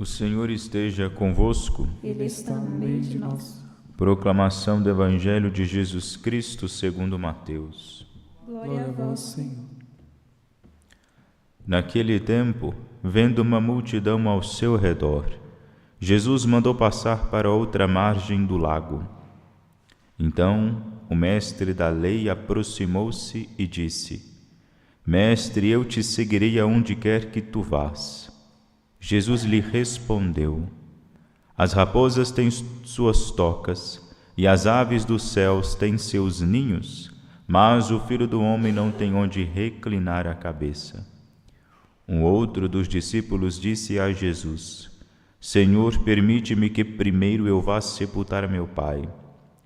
O Senhor esteja convosco. Ele está no meio de nós. Proclamação do Evangelho de Jesus Cristo segundo Mateus. Glória a vós, Senhor. Naquele tempo, vendo uma multidão ao seu redor, Jesus mandou passar para outra margem do lago. Então, o mestre da lei aproximou-se e disse: Mestre, eu te seguirei aonde quer que tu vás. Jesus lhe respondeu: As raposas têm suas tocas e as aves dos céus têm seus ninhos, mas o Filho do Homem não tem onde reclinar a cabeça. Um outro dos discípulos disse a Jesus: Senhor, permite-me que primeiro eu vá sepultar meu pai.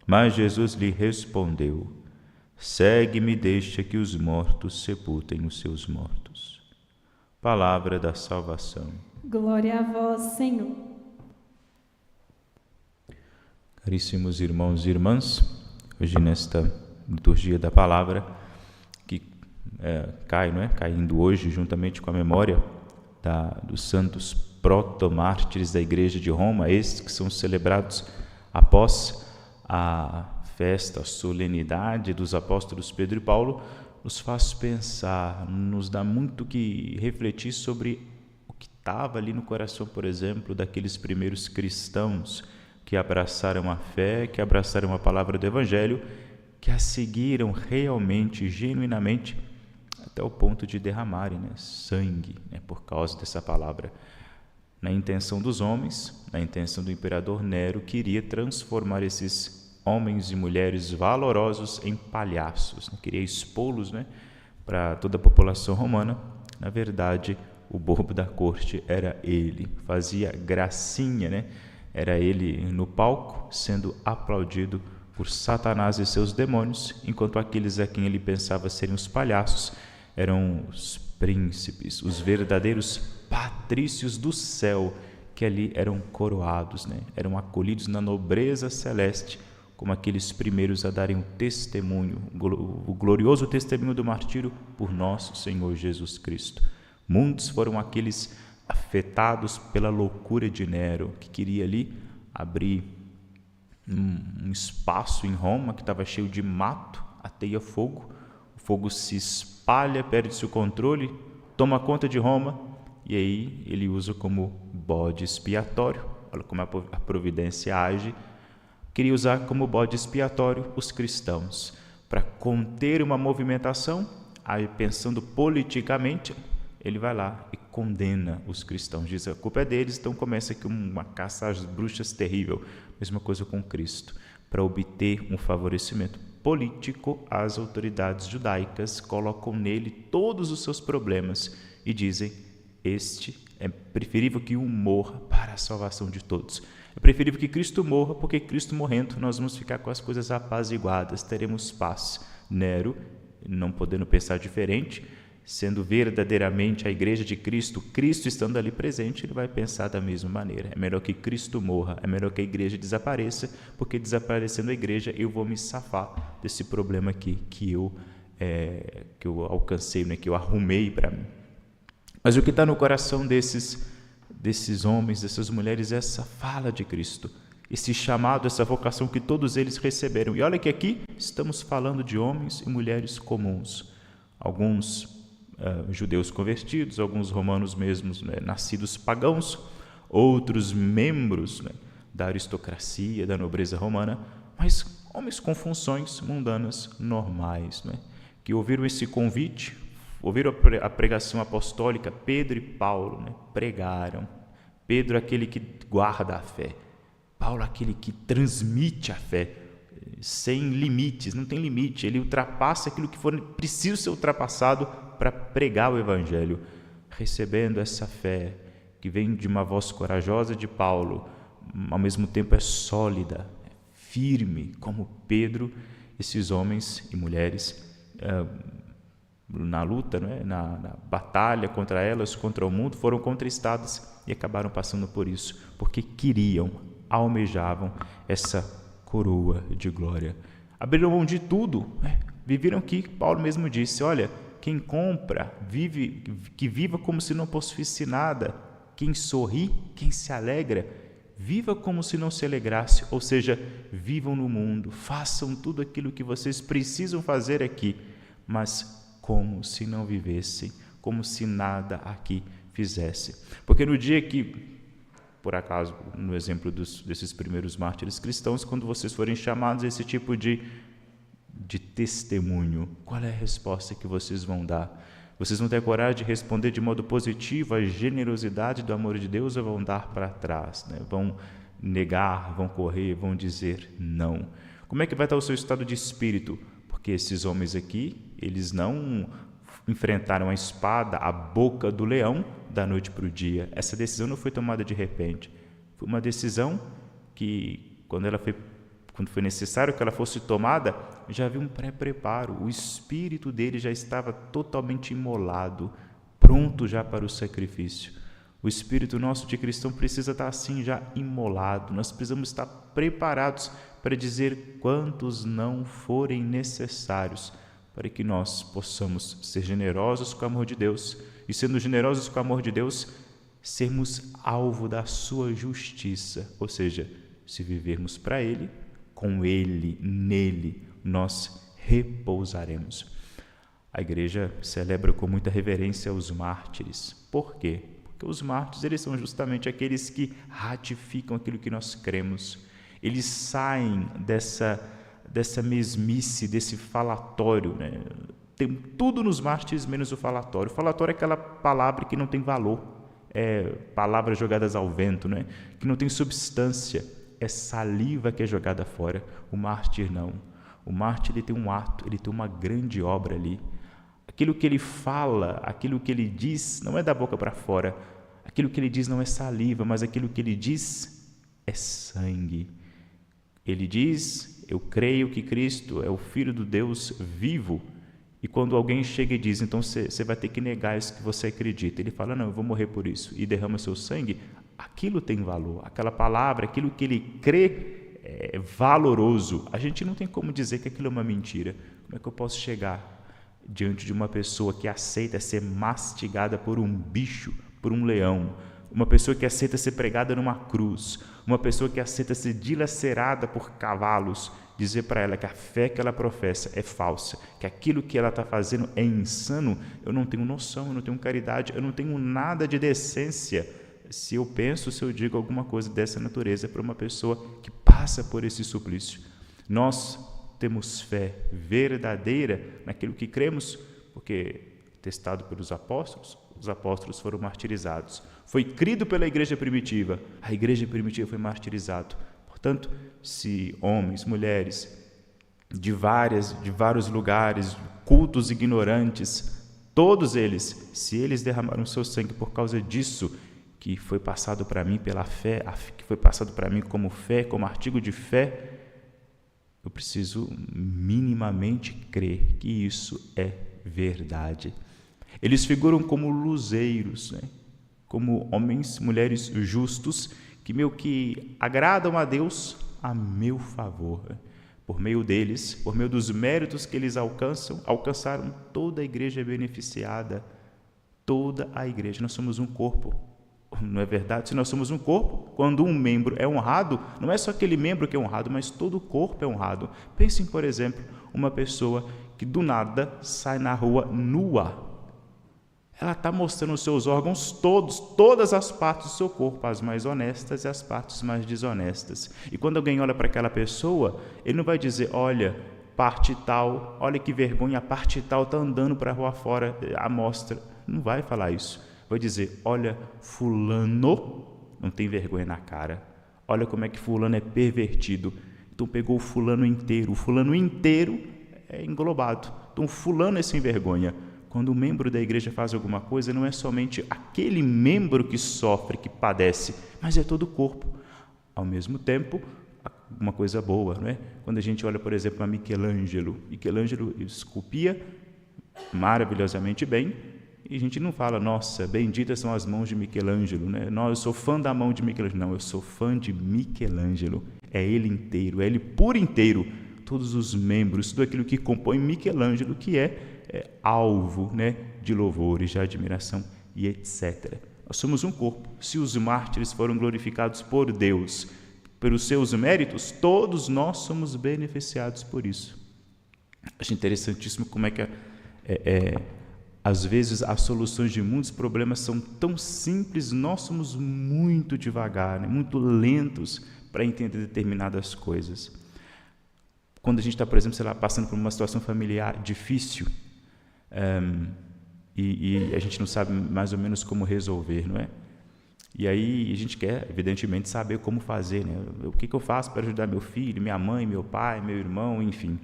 Mas Jesus lhe respondeu: Segue-me e deixa que os mortos sepultem os seus mortos. Palavra da salvação. Glória a vós, Senhor. Caríssimos irmãos e irmãs, hoje nesta liturgia da palavra, que caindo hoje juntamente com a memória dos santos protomártires da Igreja de Roma, estes que são celebrados após a festa, a solenidade dos apóstolos Pedro e Paulo, nos faz pensar, nos dá muito que refletir sobre o que estava ali no coração, por exemplo, daqueles primeiros cristãos que abraçaram a fé, que abraçaram a palavra do Evangelho, que a seguiram realmente, genuinamente, até o ponto de derramarem sangue por causa dessa palavra. Na intenção dos homens, na intenção do imperador Nero, queria transformar esses homens e mulheres valorosos em palhaços, queria expô-los para toda a população romana. Na verdade, o bobo da corte era ele, fazia gracinha, era ele no palco, sendo aplaudido por Satanás e seus demônios, enquanto aqueles a quem ele pensava serem os palhaços eram os príncipes, os verdadeiros patrícios do céu, que ali eram coroados, eram acolhidos na nobreza celeste, como aqueles primeiros a darem o testemunho, o glorioso testemunho do martírio por nosso Senhor Jesus Cristo. Muitos foram aqueles afetados pela loucura de Nero, que queria ali abrir um espaço em Roma que estava cheio de mato, ateia fogo, o fogo se espalha, perde-se o controle, toma conta de Roma, e aí ele usa como bode expiatório. Olha como a providência age. Queria usar como bode expiatório os cristãos, para conter uma movimentação. Aí, pensando politicamente, ele vai lá e condena os cristãos, diz a culpa é deles, então começa aqui uma caça às bruxas terrível. Mesma coisa com Cristo, para obter um favorecimento político, as autoridades judaicas colocam nele todos os seus problemas e dizem: este é preferível que um morra para a salvação de todos. É preferível que Cristo morra, porque Cristo morrendo nós vamos ficar com as coisas apaziguadas, teremos paz. Nero, não podendo pensar diferente, sendo verdadeiramente a igreja de Cristo, Cristo estando ali presente, ele vai pensar da mesma maneira. É melhor que Cristo morra, é melhor que a igreja desapareça, porque desaparecendo a igreja eu vou me safar desse problema aqui que eu alcancei, que eu arrumei para mim. Mas o que está no coração desses homens, dessas mulheres, é essa fala de Cristo, esse chamado, essa vocação que todos eles receberam. E olha que aqui estamos falando de homens e mulheres comuns, alguns judeus convertidos, alguns romanos mesmos, nascidos pagãos, outros membros da aristocracia, da nobreza romana, mas homens com funções mundanas normais, que ouviram esse convite, ouviram a pregação apostólica. Pedro e Paulo pregaram. Pedro, aquele que guarda a fé. Paulo, aquele que transmite a fé sem limites, não tem limite. Ele ultrapassa aquilo que for preciso ser ultrapassado para pregar o Evangelho, recebendo essa fé que vem de uma voz corajosa de Paulo, ao mesmo tempo é sólida, é firme, como Pedro. Esses homens e mulheres na luta, na batalha contra elas, contra o mundo, foram contristadas e acabaram passando por isso, porque queriam, almejavam essa coroa de glória. Abriram mão de tudo, viveram que Paulo mesmo disse: olha, quem compra, que viva como se não possuísse nada, quem sorri, quem se alegra, viva como se não se alegrasse, ou seja, vivam no mundo, façam tudo aquilo que vocês precisam fazer aqui, mas como se não vivessem, como se nada aqui fizesse. Porque no dia que, por acaso, no exemplo desses primeiros mártires cristãos, quando vocês forem chamados a esse tipo de testemunho, qual é a resposta que vocês vão dar? Vocês vão ter coragem de responder de modo positivo à generosidade do amor de Deus ou vão dar para trás, né? Vão negar, vão correr, vão dizer não? Como é que vai estar o seu estado de espírito? Porque esses homens aqui, eles não enfrentaram a espada, a boca do leão, da noite para o dia. Essa decisão não foi tomada de repente. Foi uma decisão que, quando foi necessário que ela fosse tomada, já havia um pré-preparo. O espírito dele já estava totalmente imolado, pronto já para o sacrifício. O espírito nosso de cristão precisa estar assim, já imolado. Nós precisamos estar preparados para dizer quantos não forem necessários, para que nós possamos ser generosos com o amor de Deus e, sendo generosos com o amor de Deus, sermos alvo da sua justiça, ou seja, se vivermos para Ele, com Ele, nele, nós repousaremos. A igreja celebra com muita reverência os mártires. Por quê? Porque os mártires, eles são justamente aqueles que ratificam aquilo que nós cremos. Eles saem dessa mesmice, desse falatório, né? Tem tudo nos mártires menos o falatório. O falatório é aquela palavra que não tem valor, palavras jogadas ao vento, né? Que não tem substância. É saliva que é jogada fora. O mártir não. O mártir, ele tem um ato, ele tem uma grande obra ali. Aquilo que ele fala, aquilo que ele diz, não é da boca para fora. Aquilo que ele diz não é saliva, mas aquilo que ele diz é sangue. Ele diz: eu creio que Cristo é o Filho do Deus vivo. E quando alguém chega e diz: então você vai ter que negar isso que você acredita, ele fala: não, eu vou morrer por isso, e derrama seu sangue. Aquilo tem valor, aquela palavra, aquilo que ele crê é valoroso. A gente não tem como dizer que aquilo é uma mentira. Como é que eu posso chegar diante de uma pessoa que aceita ser mastigada por um bicho, por um leão, uma pessoa que aceita ser pregada numa cruz, uma pessoa que aceita ser dilacerada por cavalos, dizer para ela que a fé que ela professa é falsa, que aquilo que ela está fazendo é insano? Eu não tenho noção, eu não tenho caridade, eu não tenho nada de decência se eu digo alguma coisa dessa natureza para uma pessoa que passa por esse suplício. Nós temos fé verdadeira naquilo que cremos, porque, testado pelos apóstolos, os apóstolos foram martirizados. Foi crido pela igreja primitiva, a igreja primitiva foi martirizada. Portanto, se homens, mulheres, de vários lugares, cultos ignorantes, todos eles, se eles derramaram seu sangue por causa disso, que foi passado para mim pela fé, que foi passado para mim como fé, como artigo de fé, eu preciso minimamente crer que isso é verdade. Eles figuram como luzeiros, né? Como homens, mulheres justos, que agradam a Deus a meu favor. Por meio deles, por meio dos méritos que eles alcançaram toda a igreja beneficiada. Toda a igreja. Nós somos um corpo. Não é verdade? Se nós somos um corpo, quando um membro é honrado, não é só aquele membro que é honrado, mas todo o corpo é honrado. Pensem, por exemplo, uma pessoa que do nada sai na rua nua. Ela está mostrando os seus órgãos todas as partes do seu corpo, as mais honestas e as partes mais desonestas. E quando alguém olha para aquela pessoa, ele não vai dizer: olha, parte tal, olha que vergonha, a parte tal está andando para a rua fora, a mostra. Não vai falar isso. Vai dizer: olha, fulano não tem vergonha na cara. Olha como é que fulano é pervertido. Então pegou o fulano inteiro é englobado. Então fulano é sem vergonha. Quando um membro da igreja faz alguma coisa, não é somente aquele membro que sofre, que padece, mas é todo o corpo. Ao mesmo tempo, uma coisa boa, não é? Quando a gente olha, por exemplo, a Michelangelo esculpia maravilhosamente bem, e a gente não fala: nossa, benditas são as mãos de Michelangelo, né? Não, eu sou fã da mão de Michelangelo. Não, eu sou fã de Michelangelo. É ele inteiro, é ele por inteiro. Todos os membros, tudo aquilo que compõe Michelangelo, que é alvo, né, de louvores, de admiração e etc. Nós somos um corpo. Se os mártires foram glorificados por Deus, pelos seus méritos, todos nós somos beneficiados por isso. Acho interessantíssimo como é que às vezes as soluções de muitos problemas são tão simples, nós somos muito devagar, né? Muito lentos para entender determinadas coisas. Quando a gente está, por exemplo, sei lá, passando por uma situação familiar difícil, e a gente não sabe mais ou menos como resolver, não é? E aí a gente quer, evidentemente, saber como fazer, né? O que eu faço para ajudar meu filho, minha mãe, meu pai, meu irmão, enfim.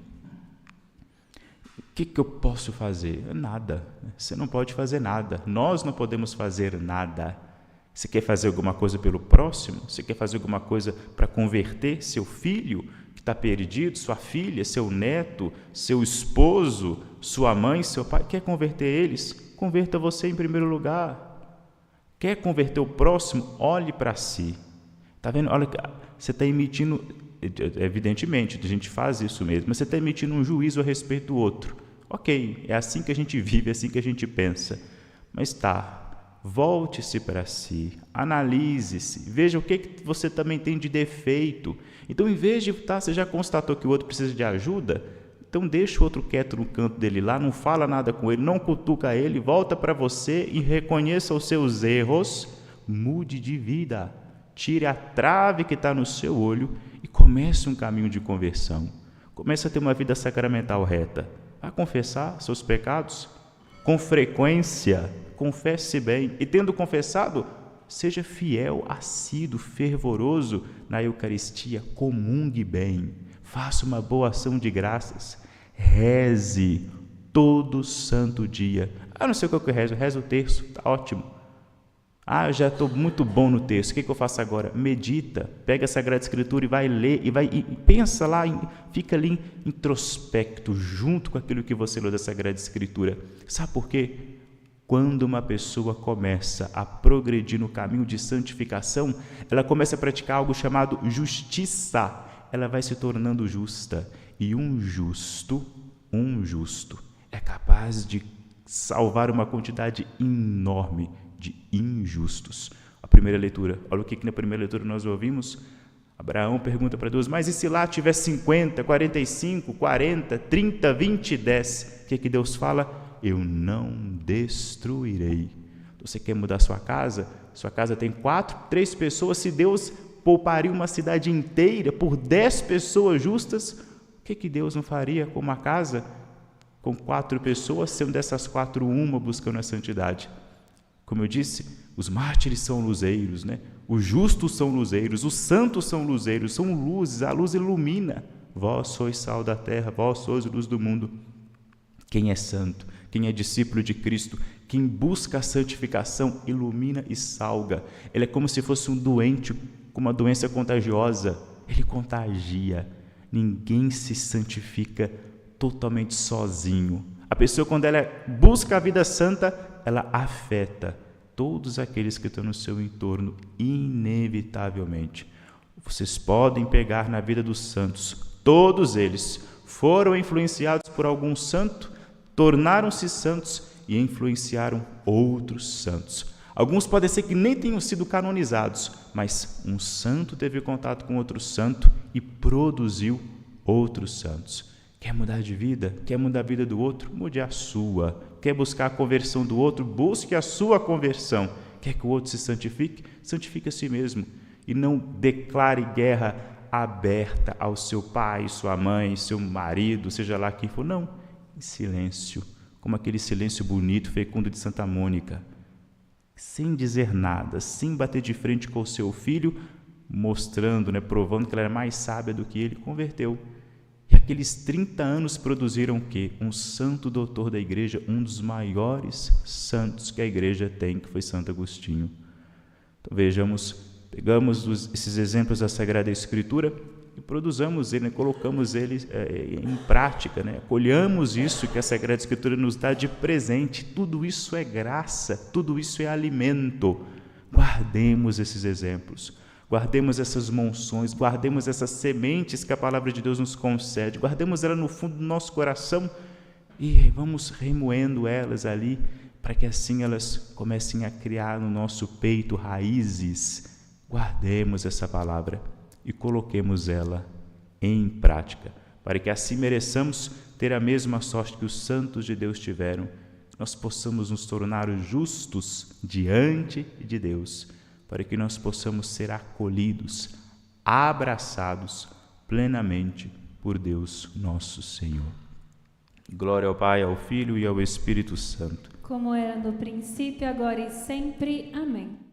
O que eu posso fazer? Nada. Você não pode fazer nada. Nós não podemos fazer nada. Você quer fazer alguma coisa pelo próximo? Você quer fazer alguma coisa para converter seu filho que está perdido, sua filha, seu neto, seu esposo, sua mãe, seu pai? Quer converter eles? Converta você em primeiro lugar. Quer converter o próximo? Olhe para si. Está vendo? Olha, você está emitindo, evidentemente, a gente faz isso mesmo, mas você está emitindo um juízo a respeito do outro. Ok, é assim que a gente vive, é assim que a gente pensa. Mas volte-se para si, analise-se, veja o que você também tem de defeito. Então, em vez de você já constatou que o outro precisa de ajuda, então deixa o outro quieto no canto dele lá, não fala nada com ele, não cutuca ele, volta para você e reconheça os seus erros, mude de vida, tire a trave que está no seu olho e comece um caminho de conversão. Comece a ter uma vida sacramental reta. Vai confessar seus pecados com frequência, confesse bem, e tendo confessado, seja fiel, assíduo, fervoroso na Eucaristia, comungue bem, faça uma boa ação de graças, reze todo santo dia. Não sei o que eu rezo o terço, está ótimo. Eu já estou muito bom no texto, o que eu faço agora? Medita, pega a Sagrada Escritura e vai ler, e pensa lá, fica ali introspecto, junto com aquilo que você leu da Sagrada Escritura. Sabe por quê? Quando uma pessoa começa a progredir no caminho de santificação, ela começa a praticar algo chamado justiça. Ela vai se tornando justa, e um justo é capaz de salvar uma quantidade enorme de injustos. A primeira leitura, olha o que na primeira leitura nós ouvimos. Abraão pergunta para Deus, mas e se lá tiver 50, 45, 40, 30, 20, 10? O que Deus fala? Eu não destruirei. Você quer mudar sua casa? Sua casa tem 3 pessoas. Se Deus pouparia uma cidade inteira por 10 pessoas justas, o que Deus não faria com uma casa com 4 pessoas, sendo dessas 4 uma buscando a santidade? Como eu disse, os mártires são luzeiros, né? Os justos são luzeiros, os santos são luzeiros, são luzes, a luz ilumina. Vós sois sal da terra, vós sois luz do mundo. Quem é santo, quem é discípulo de Cristo, quem busca a santificação, ilumina e salga. Ele é como se fosse um doente com uma doença contagiosa. Ele contagia. Ninguém se santifica totalmente sozinho. A pessoa, quando ela busca a vida santa, ela afeta todos aqueles que estão no seu entorno, inevitavelmente. Vocês podem pegar na vida dos santos, todos eles foram influenciados por algum santo, tornaram-se santos e influenciaram outros santos. Alguns podem ser que nem tenham sido canonizados, mas um santo teve contato com outro santo e produziu outros santos. Quer mudar de vida? Quer mudar a vida do outro? Mude a sua. Quer buscar a conversão do outro? Busque a sua conversão. Quer que o outro se santifique? Santifique a si mesmo. E não declare guerra aberta ao seu pai, sua mãe, seu marido, seja lá quem for. Não, em silêncio, como aquele silêncio bonito, fecundo de Santa Mônica. Sem dizer nada, sem bater de frente com o seu filho, mostrando, provando que ela era mais sábia do que ele, converteu. E aqueles 30 anos produziram o quê? Um santo doutor da igreja, um dos maiores santos que a igreja tem, que foi Santo Agostinho. Então pegamos esses exemplos da Sagrada Escritura e produzamos ele, colocamos ele em prática, acolhamos isso que a Sagrada Escritura nos dá de presente. Tudo isso é graça, tudo isso é alimento. Guardemos esses exemplos. Guardemos essas monções, guardemos essas sementes que a palavra de Deus nos concede, guardemos ela no fundo do nosso coração e vamos remoendo elas ali, para que assim elas comecem a criar no nosso peito raízes. Guardemos essa palavra e coloquemos ela em prática, para que assim mereçamos ter a mesma sorte que os santos de Deus tiveram, nós possamos nos tornar justos diante de Deus, para que nós possamos ser acolhidos, abraçados plenamente por Deus nosso Senhor. Glória ao Pai, ao Filho e ao Espírito Santo. Como era no princípio, agora e sempre. Amém.